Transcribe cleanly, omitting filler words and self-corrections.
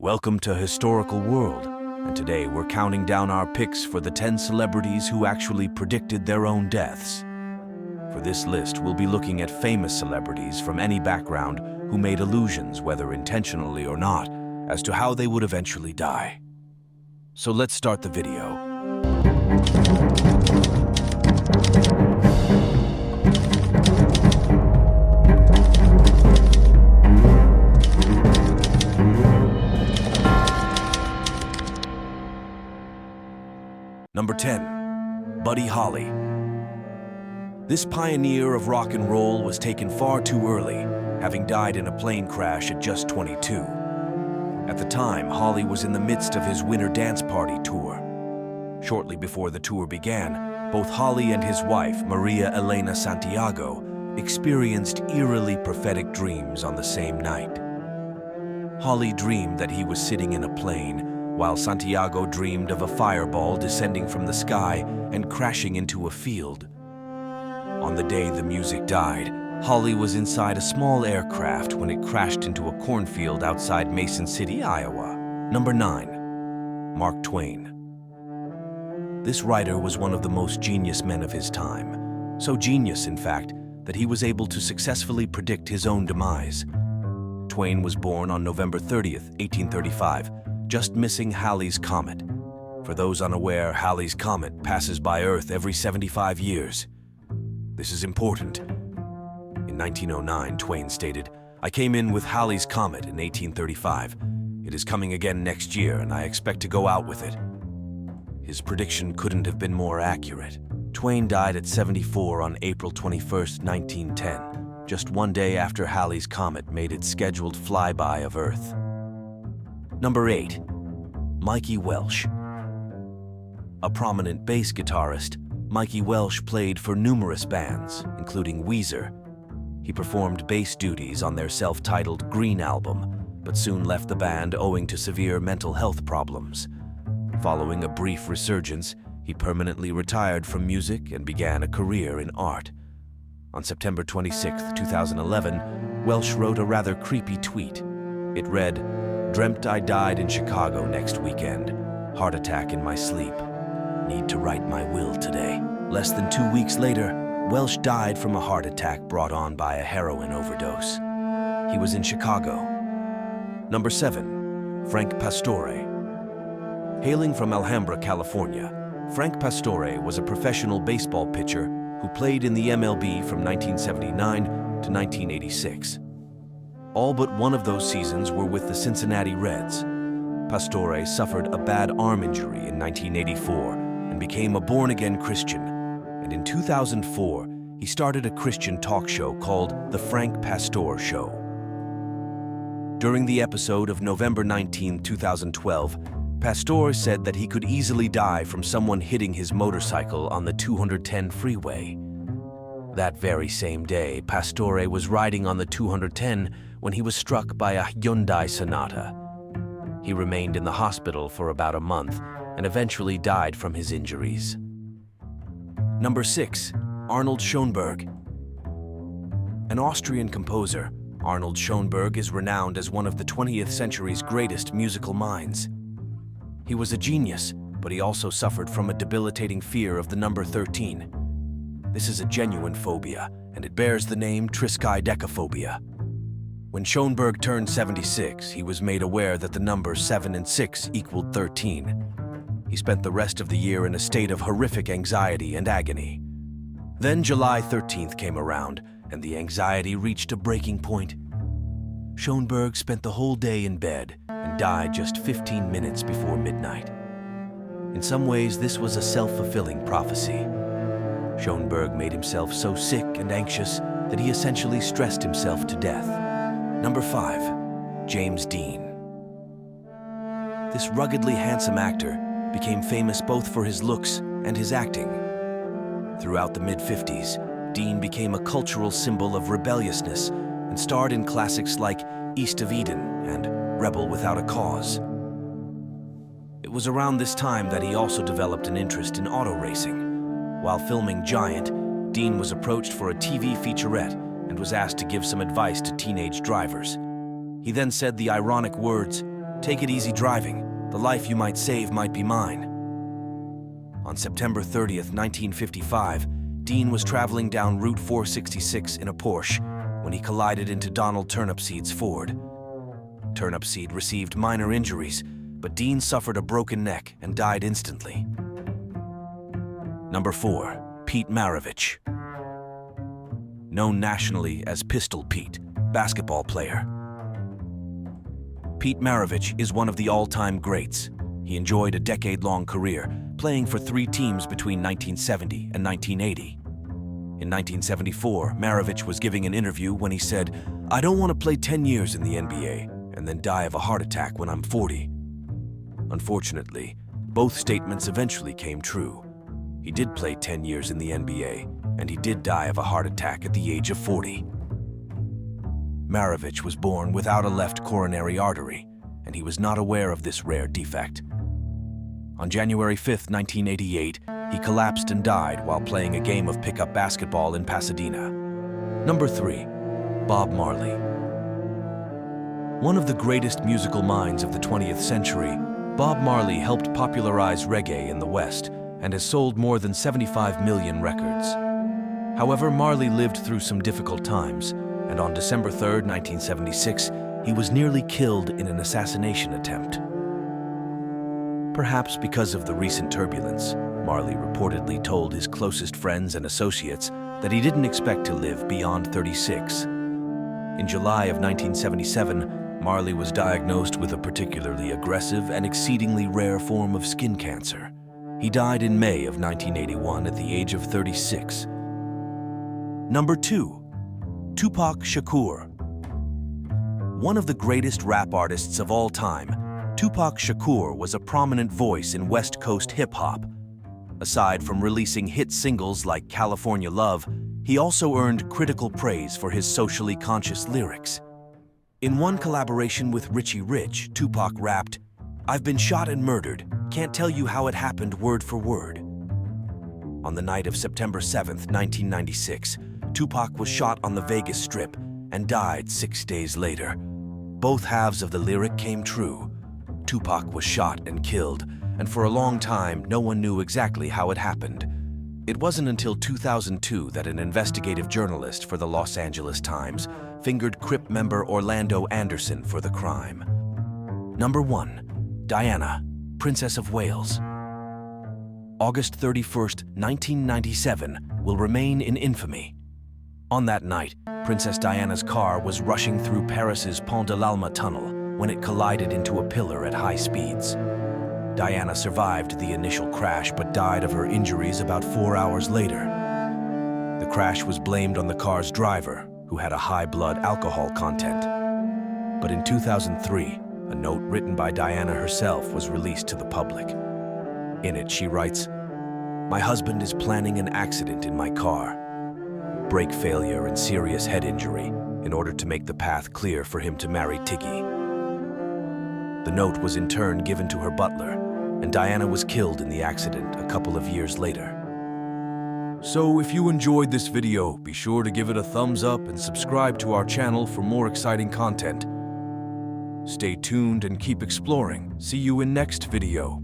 Welcome to Historical World, and today we're counting down our picks for the 10 celebrities who actually predicted their own deaths. For this list, we'll be looking at famous celebrities from any background who made illusions, whether intentionally or not, as to how they would eventually die. So let's start the video. Number 10. Buddy Holly. This pioneer of rock and roll was taken far too early, having died in a plane crash at just 22. At the time, Holly was in the midst of his Winter Dance Party tour. Shortly before the tour began, both Holly and his wife, Maria Elena Santiago, experienced eerily prophetic dreams on the same night. Holly dreamed that he was sitting in a plane, while Santiago dreamed of a fireball descending from the sky and crashing into a field. On the day the music died, Holly was inside a small aircraft when it crashed into a cornfield outside Mason City, Iowa. Number 9. Mark Twain. This writer was one of the most genius men of his time. So genius, in fact, that he was able to successfully predict his own demise. Twain was born on November 30th, 1835, just missing Halley's Comet. For those unaware, Halley's Comet passes by Earth every 75 years. This is important. In 1909, Twain stated, "I came in with Halley's Comet in 1835. It is coming again next year, and I expect to go out with it." His prediction couldn't have been more accurate. Twain died at 74 on April 21st, 1910, just one day after Halley's Comet made its scheduled flyby of Earth. Number 8. Mikey Welsh. A prominent bass guitarist, Mikey Welsh played for numerous bands, including Weezer. He performed bass duties on their self-titled Green album, but soon left the band owing to severe mental health problems. Following a brief resurgence, he permanently retired from music and began a career in art. On September 26, 2011, Welsh wrote a rather creepy tweet. It read, "Dreamt I died in Chicago next weekend. Heart attack in my sleep. Need to write my will today." Less than 2 weeks later, Welsh died from a heart attack brought on by a heroin overdose. He was in Chicago. Number 7. Frank Pastore. Hailing from Alhambra, California, Frank Pastore was a professional baseball pitcher who played in the MLB from 1979 to 1986. All but one of those seasons were with the Cincinnati Reds. Pastore suffered a bad arm injury in 1984 and became a born-again Christian. And in 2004, he started a Christian talk show called The Frank Pastore Show. During the episode of November 19, 2012, Pastore said that he could easily die from someone hitting his motorcycle on the 210 freeway. That very same day, Pastore was riding on the 210 when he was struck by a Hyundai Sonata. He remained in the hospital for about a month and eventually died from his injuries. Number 6. Arnold Schoenberg. An Austrian composer, Arnold Schoenberg is renowned as one of the 20th century's greatest musical minds. He was a genius, but he also suffered from a debilitating fear of the number 13. This is a genuine phobia, and it bears the name triskaidekaphobia. When Schoenberg turned 76, he was made aware that the numbers 7 and 6 equaled 13. He spent the rest of the year in a state of horrific anxiety and agony. Then July 13th came around, and the anxiety reached a breaking point. Schoenberg spent the whole day in bed and died just 15 minutes before midnight. In some ways, this was a self-fulfilling prophecy. Schoenberg made himself so sick and anxious that he essentially stressed himself to death. Number 5. James Dean. This ruggedly handsome actor became famous both for his looks and his acting. Throughout the mid-50s, Dean became a cultural symbol of rebelliousness and starred in classics like East of Eden and Rebel Without a Cause. It was around this time that he also developed an interest in auto racing. While filming Giant, Dean was approached for a TV featurette and was asked to give some advice to teenage drivers. He then said the ironic words, Take it easy driving. The life you might save might be mine." On September 30th, 1955, Dean was traveling down Route 466 in a Porsche when he collided into Donald Turnipseed's Ford. Turnipseed received minor injuries, but Dean suffered a broken neck and died instantly. Number 4. Pete Maravich. Known nationally as Pistol Pete, basketball player. Pete Maravich is one of the all-time greats. He enjoyed a decade-long career, playing for 3 teams between 1970 and 1980. In 1974, Maravich was giving an interview when he said, "I don't want to play 10 years in the NBA and then die of a heart attack when I'm 40. Unfortunately, both statements eventually came true. He did play 10 years in the NBA, and he did die of a heart attack at the age of 40. Maravich was born without a left coronary artery, and he was not aware of this rare defect. On January 5, 1988, he collapsed and died while playing a game of pickup basketball in Pasadena. Number 3. Bob Marley. One of the greatest musical minds of the 20th century, Bob Marley helped popularize reggae in the West and has sold more than 75 million records. However, Marley lived through some difficult times, and on December 3, 1976, he was nearly killed in an assassination attempt. Perhaps because of the recent turbulence, Marley reportedly told his closest friends and associates that he didn't expect to live beyond 36. In July of 1977, Marley was diagnosed with a particularly aggressive and exceedingly rare form of skin cancer. He died in May of 1981 at the age of 36. Number 2. Tupac Shakur. One of the greatest rap artists of all time, Tupac Shakur was a prominent voice in West Coast hip-hop. Aside from releasing hit singles like California Love, he also earned critical praise for his socially conscious lyrics. In one collaboration with Richie Rich, Tupac rapped, "I've been shot and murdered. Can't tell you how it happened word for word." On the night of September 7, 1996, Tupac was shot on the Vegas Strip and died 6 days later. Both halves of the lyric came true. Tupac was shot and killed, and for a long time, no one knew exactly how it happened. It wasn't until 2002 that an investigative journalist for the Los Angeles Times fingered Crip member Orlando Anderson for the crime. Number 1. Diana, Princess of Wales. August 31, 1997, will remain in infamy. On that night, Princess Diana's car was rushing through Paris's Pont de l'Alma tunnel when it collided into a pillar at high speeds. Diana survived the initial crash but died of her injuries about 4 hours later. The crash was blamed on the car's driver, who had a high blood alcohol content. But in 2003, a note written by Diana herself was released to the public. In it, she writes, "My husband is planning an accident in my car. Brake failure and serious head injury in order to make the path clear for him to marry Tiggy." The note was in turn given to her butler, and Diana was killed in the accident a couple of years later. So if you enjoyed this video, be sure to give it a thumbs up and subscribe to our channel for more exciting content. Stay tuned and keep exploring. See you in next video.